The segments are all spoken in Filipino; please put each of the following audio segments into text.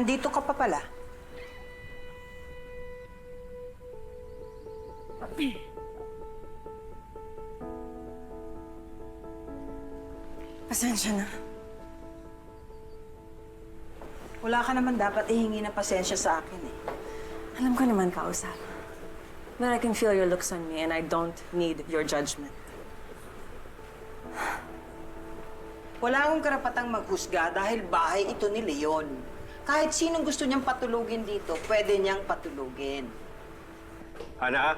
Nandito ka pa pala. Pasensya na. Wala ka naman dapat ihingi ng pasensya sa akin eh. Alam ko naman, kausap. But I can feel your looks on me and I don't need your judgment. Wala akong karapatang maghusga dahil bahay ito ni Leon. Kahit sinong gusto niyang patulugin dito, pwede niyang patulugin. Hana?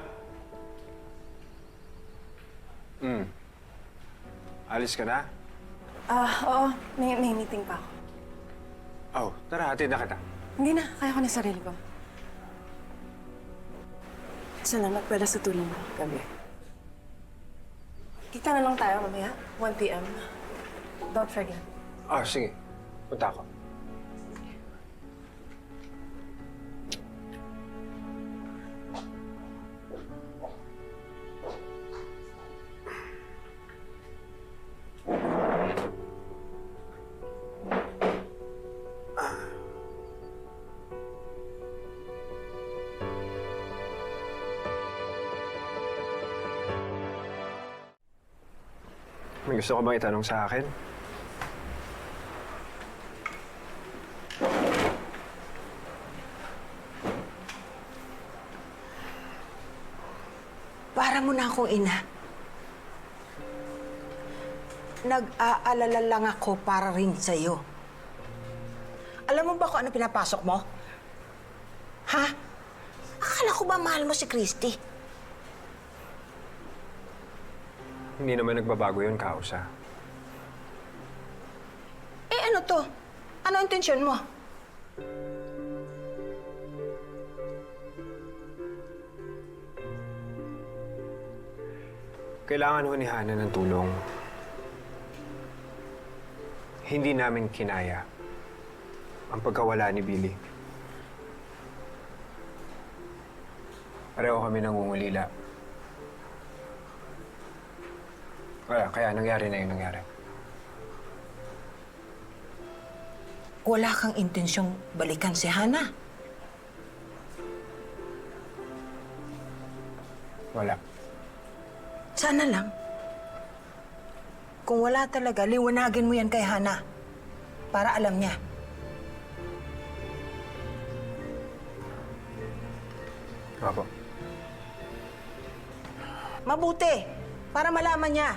Alis ka na? Oo. May meeting pa ako. Oh, tara, hatid na kita. Hindi na. Kaya ko na sarili ko. Salamat pala sa tulong mo gabi. Kita na lang tayo mamaya, 1 p.m. Don't forget. Oh, sige. Punta ako. May gusto ka bang itanong sa akin? Para mo na akong ina. Nag-aalala lang ako para rin sa'yo. Alam mo ba kung ano pinapasok mo? Ha? Akala ko ba mahal mo si Christy? Hindi naman nagbabago yun, Kausa. Eh ano to? Ano intensyon mo? Kailangan ho ni Hana ng tulong. Hindi namin kinaya ang pagkawala ni Billy. Pareho kami nangungulila. Kaya nangyari na yung nangyari. Wala kang intensyong balikan si Hana. Wala. Sana lang. Kung wala talaga, liwanagin mo yan kay Hana. Para alam niya. Apo. Mabuti. Para malaman niya.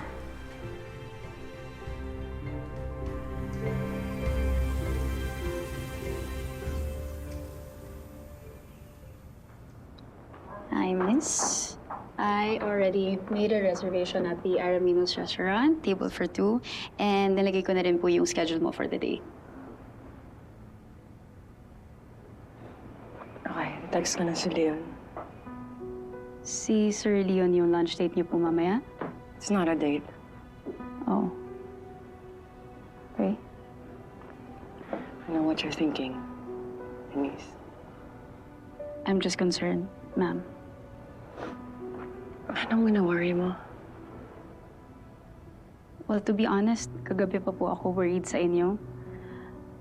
Hi, miss. I already made a reservation at the Araminos restaurant, table for 2, and nilagay ko na rin po yung schedule mo for the day. Okay, text ko na si Leon. Si Sir Leon yung lunch date niyo po mamaya? It's not a date. Oh. Okay. I know what you're thinking, Denise. I'm just concerned, ma'am. Anong wina-worry mo? Well, to be honest, kagabi pa po ako worried sa inyo.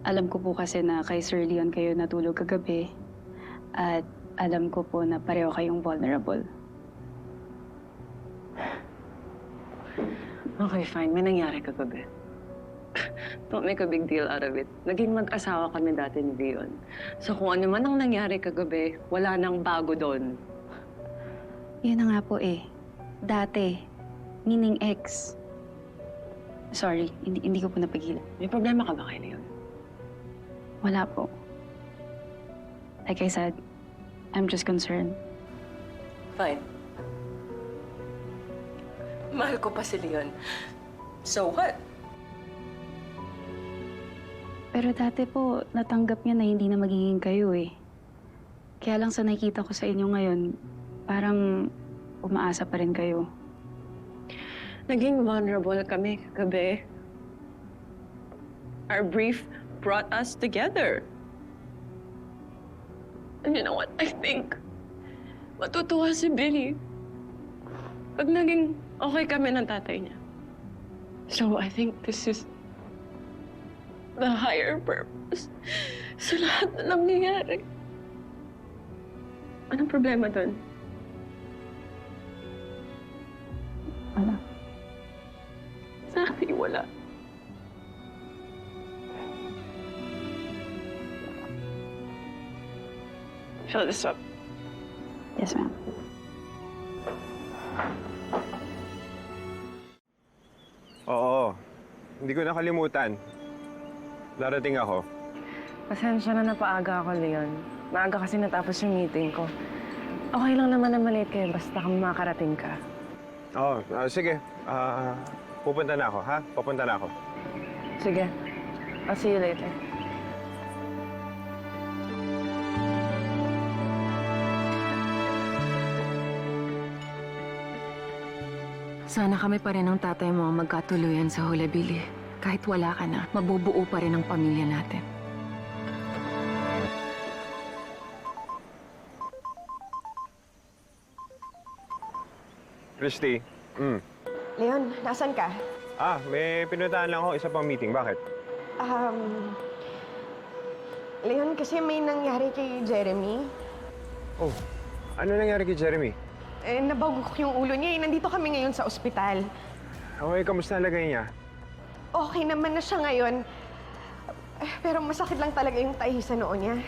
Alam ko po kasi na kay Sir Leon kayo natulog kagabi. At alam ko po na pareho kayong vulnerable. Okay, fine. May nangyari kagabi. Don't make a big deal out of it. Naging mag-asawa kami dati ni Leon. So kung ano man ang nangyari kagabi, wala nang bago doon. Yun na nga po eh. Dati. Meaning ex. Sorry, hindi ko po napigilan. May problema ka ba kay Leon? Wala po. Like I said, I'm just concerned. Fine. Mahal ko pa si Leon. So what? Pero dati po, natanggap niya na hindi na magiging kayo eh. Kaya lang sa nakikita ko sa inyo ngayon, parang umaasa pa rin kayo. Naging vulnerable kami kagabi. Our brief brought us together. And you know what? I think matutuwa si Billy pag naging okay kami ng tatay niya. So I think this is the higher purpose sa lahat na nangyayari. Anong problema doon? Wala. Sa akin, wala. Fill this up. Yes, ma'am. Oo, hindi ko nakalimutan. Darating ako. Pasensya na napaaga ako, Leon. Maaga kasi natapos yung meeting ko. Okay lang naman na malate kayo basta kung makarating ka. Oo, sige. Pupunta na ako, ha? Pupunta na ako. Sige. I'll see you later. Sana kami pa rin ang tatay mo ang magkatuluyan sa Hulabili. Kahit wala ka na, mabubuo pa rin ang pamilya natin. Christy, Leon, nasan ka? may pinuntahan lang ako, isa pang meeting. Bakit? Leon, kasi may nangyari kay Jeremy. Oh, ano nangyari kay Jeremy? Nabagok yung ulo niya. Nandito kami ngayon sa ospital. Okay, kamusta ang lagay niya? Okay naman na siya ngayon. Pero masakit lang talaga yung tahi sa noo niya.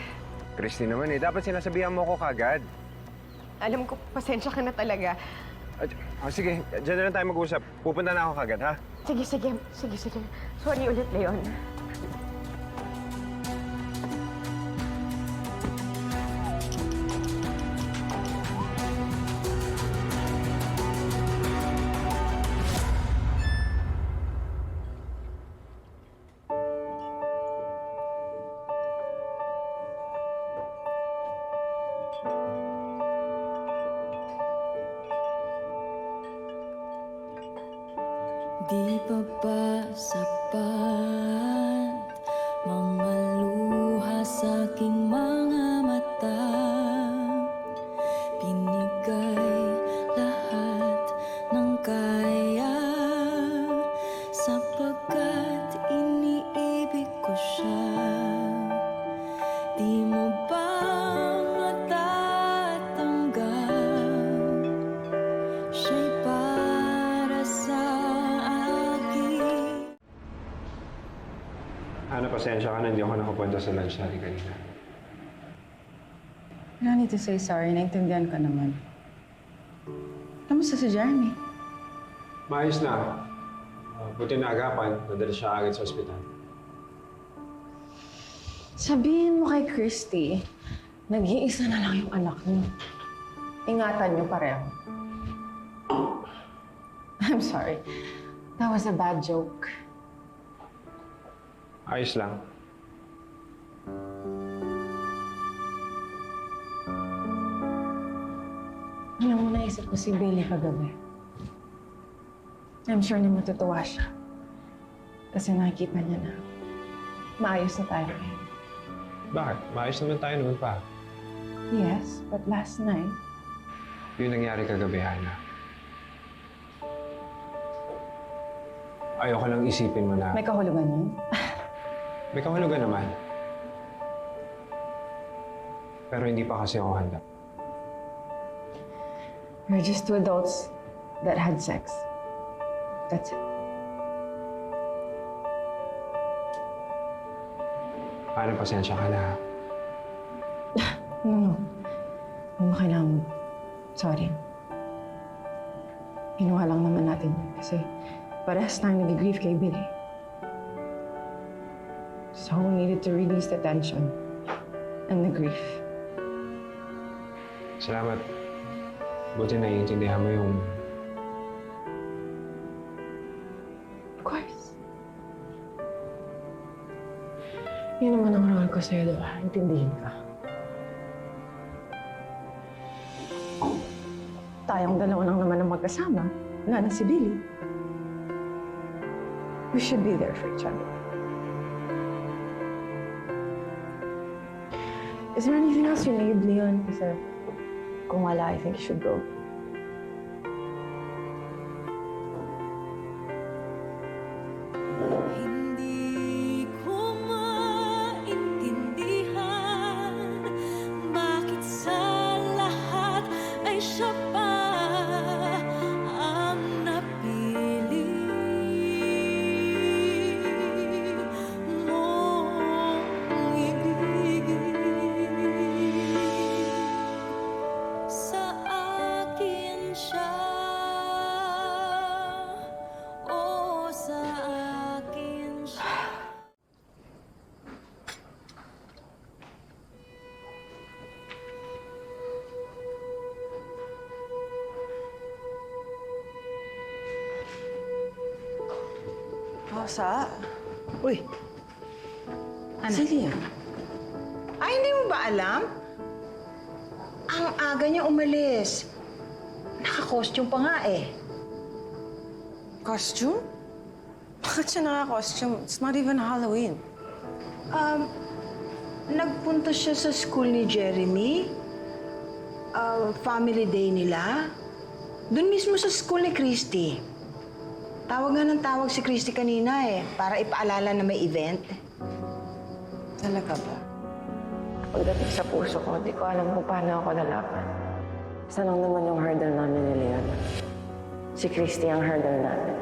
Christy naman dapat sinasabihan mo ko kagad. Alam ko, pasensya ka na talaga. Sige, dyan na lang tayo mag-usap. Pupunta na ako kagad, ha? Sige. Sorry ulit, Leon. Di pa ba sapat mga luha sa aking mga mata? Binigay lahat ng kaya sapagkat iniibig ko siya. Di mo ba matatanggap? Siya'y para sa Ana, pasensya ka na, hindi ako nakapunta sa lunch natin kanina. No need to say sorry. Naintindihan ka naman. Kamusta si Jeremy? Maayos na. Buti na agapan, nadala siya agad sa ospital. Sabihin mo kay Christy, nag-iisa na lang yung anak niyo. Ingatan niyo pareho. I'm sorry. That was a bad joke. Ayos lang. Alam mo, naisip ko si Billy kagabi. I'm sure na matutuwa siya. Kasi nakikita niya na maayos na tayo ngayon. Bakit? Maayos naman tayo noon pa. Yes, but last night, Yung nangyari kagabi, Hana. Ayoko lang isipin mo na may kahulugan yun. may kahulugan naman. Pero hindi pa kasi ako handa. We're just two adults that had sex. That's it. Hana, pasensya ka na, ha? No. Hindi mo kailangan. Sorry. Ginawa lang naman natin yun kasi parehas tayong nag-grieve kay Billy. So we needed to release the tension and the grief. Salamat. Buti naiintindihan mo yung... Of course. Yun naman ang role ko sa'yo, diba? Intindihin ka. Tayong dalawa lang naman ang magkasama. Wala na si Billy. We should be there for each other. Is there anything else you need, Leon? Kasi kung wala, I think you should go. Hindi ko maintindihan Asa? Uy, Sige. ay hindi mo ba alam? Ang aga niya umalis. Naka-costume pa nga eh. Costume? Bakit siya naka-costume? It's not even Halloween. Nagpunta siya sa school ni Jeremy. Family day nila. Doon mismo sa school ni Christy. Tawag nga ng tawag si Christy kanina eh, para ipaalala na may event. Talaga ba? Pagdating sa puso ko, di ko alam kung paano ako lalaban. Isa lang naman yung hurdle namin ni Leon. Si Christy ang hurdle namin.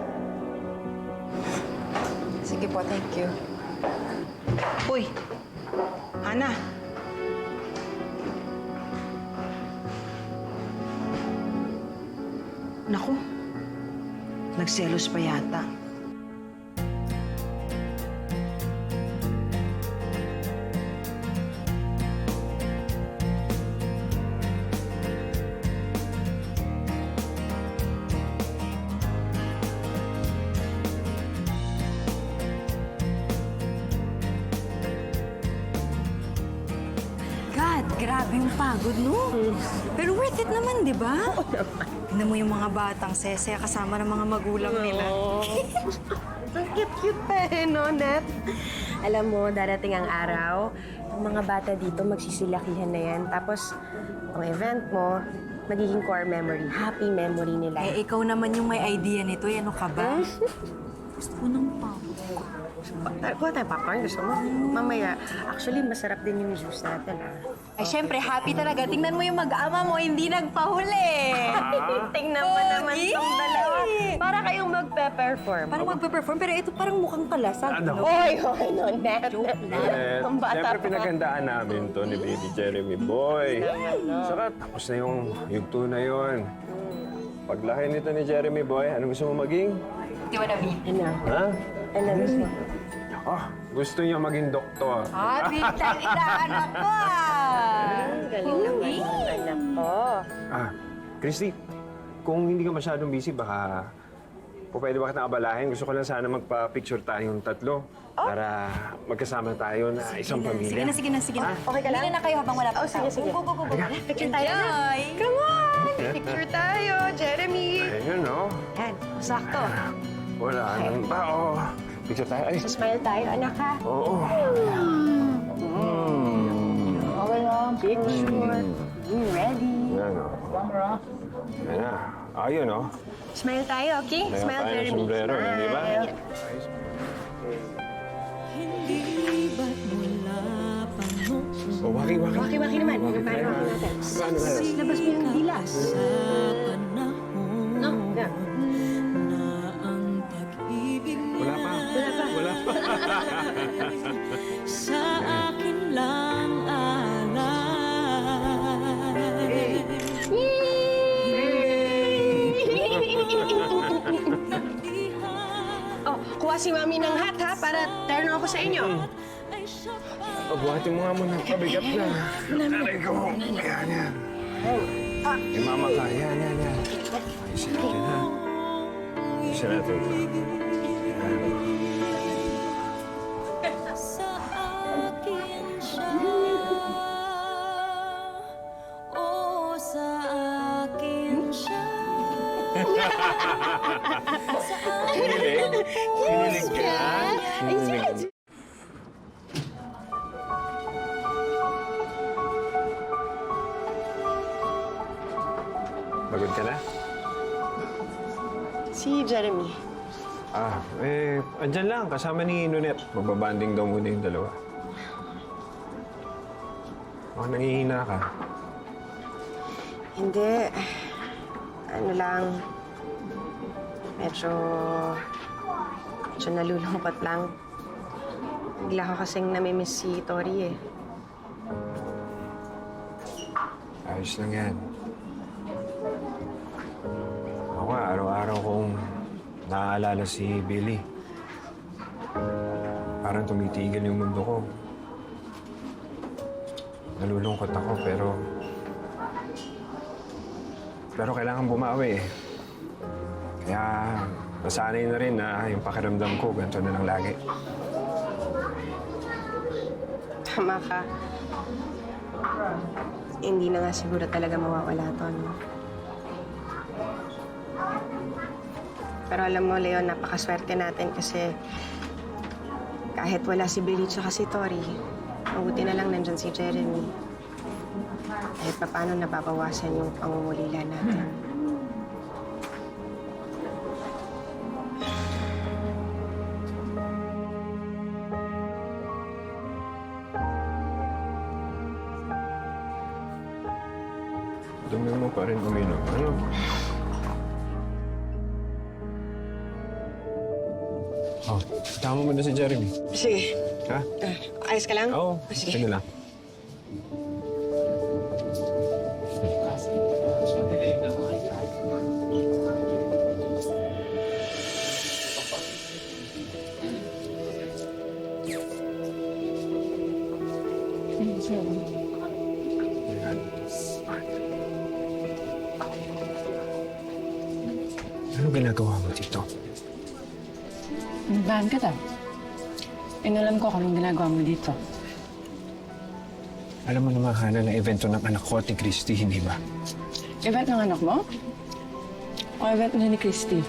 Sige po, thank you. Uy, Hana. Naku, nagselos pa yata. God, grabe yung pagod, no? Pero worth it naman, di ba? Tignan mo yung mga batang sesaya kasama ng mga magulang nila. Ang cute-cute pa eh, no, Net? Alam mo, darating ang araw, ang mga bata dito magsisilakihan na yan. Tapos, ang event mo, magiging core memory, happy memory nila. Eh, ikaw naman yung may idea nito. Ano ka ba? Gusto ko ng popcorn. Kuha tayo popcorn, gusto mo? Mamaya, actually, masarap din yung juice natin, ah. Ay, syempre, happy talaga. Tingnan mo yung mag-ama mo, hindi nagpahuli. Tingnan mo naman itong dalawa. Para kayong magpe-perform. Parang magpe-perform, pero ito parang mukhang kalasag. Ano? Oy, no, Net. Eh, Ang bata siyempre pa. pinagandaan namin to ni Baby Jeremy Boy. Saka tapos na yung yugto na yun. Paglaki nito ni Jeremy Boy, ano gusto mo maging? Di ba namin? Ano? Ha? Ano gusto mo? Oh, gusto niya maging doktor. Ah, bintang inaanak ko Galing naman ng anak ko. Ah, Christy, kung hindi ka masyadong busy, baka pwede ba kita abalahin? Gusto ko lang sana magpa-picture tayong tatlo para magkasama tayo na isang pamilya. Sige na. Okay ka lang? Hindi na kayo habang wala pa. Oh, sige. Go. Picture tayo na. Come on! Picture tayo, Jeremy. Ayun, no? Yan, sakto. Wala nang tao. Picture tayo. Ay, Smile tayo, anak, ha? oo. Okay lang. Picture. Ready. Yan, no? Yan na. Ayun, no? Smile tayo, okay? Kaya Smile, tayo ng Jeremy. sombrero, hindi ba? Smile. Oh, waki. Waki-waki naman. Paano natin? Paano na? Labas mo yung dilas. No, yeah. Wala pa. Sa akin lang alay. Oh, kuha si Mami ng hat, ha? Para terno ako sa inyo. Pabuhatin mo nga muna. Pabigat na. Nanay ko. Yan. Kay mama ka. Yan. Ayusin natin, ha? Ayusin natin. Yan. Sa akin siya. Oh, sa akin siya. Kinilig ka? Kinilig. Pagod ka na? Si Jeremy. Andyan lang, kasama ni Nunet. Magbabanding daw muna yung dalawa. Mukhang nangihina ka. Hindi. Ano lang. Medyo nalulungkot lang. Bigla ko kasing namimiss si Tori eh. Ayos lang yan. Ako nga, araw-araw kong naaalala si Billy. Parang tumitigil yung mundo ko. Nalulungkot ako, pero kailangan bumawi eh. Kaya nasanay na rin na yung pakiramdam ko, ganito na lang lagi. Tama ka. Hindi na nga siguro talaga mawawala to, no? Pero alam mo, Leon, napakaswerte natin kasi kahit wala si Billy tsaka si Tori, mabuti na lang nandyan si Jeremy. Kahit paano nababawasan yung pangungulila natin. Dumi mo pa rin uminom. Ano? Oh, tama mo na si Jeremy. Sige. Ha? Ayos ka lang? Oo, Sige. sige lang. Ano ginagawa mo dito? Nagbahan ka daw. Inalam ko kung anong ginagawa mo dito. Alam mo naman, Hana, na evento ng anak ko at ni Christy, hindi ba? Event ng anak mo? O event na ni Christy?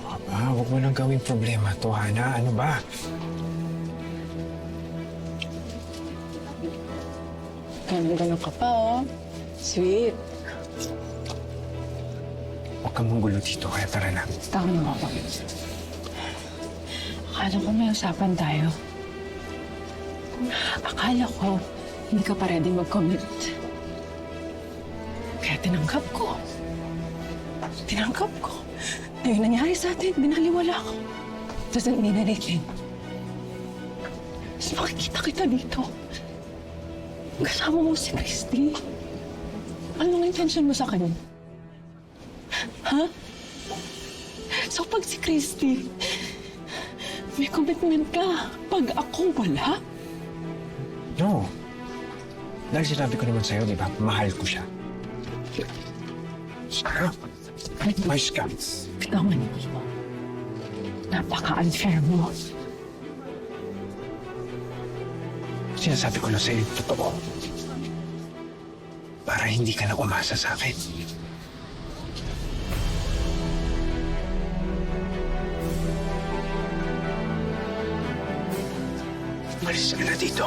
Aba, huwag mo nang gawing problema to, Hana. Ano ba? Ganun ka pa, oh. Sweet. Huwag kang manggulo dito, kaya tara na. Tama na ako. Akala ko may usapan tayo. Akala ko hindi ka pa ready mag-commit. Kaya tinanggap ko. Tinanggap ko. Na yung nangyari sa atin, binaliwala ko. Doesn't mean anything. Mas makikita kita dito. Kasama mo si Christy. Anong intention mo sa kanya? Ha? So pag si Christy, may commitment ka. Pag ako wala? No. Dahil sinabi ko naman sa'yo, di ba? Mahal ko siya. Sarah, mais ka. Bitawan mo. Napaka-unfair mo. Sinasabi ko lang sa'yo yung totoo. Para hindi ka na umasa sa akin. Malis ka na dito.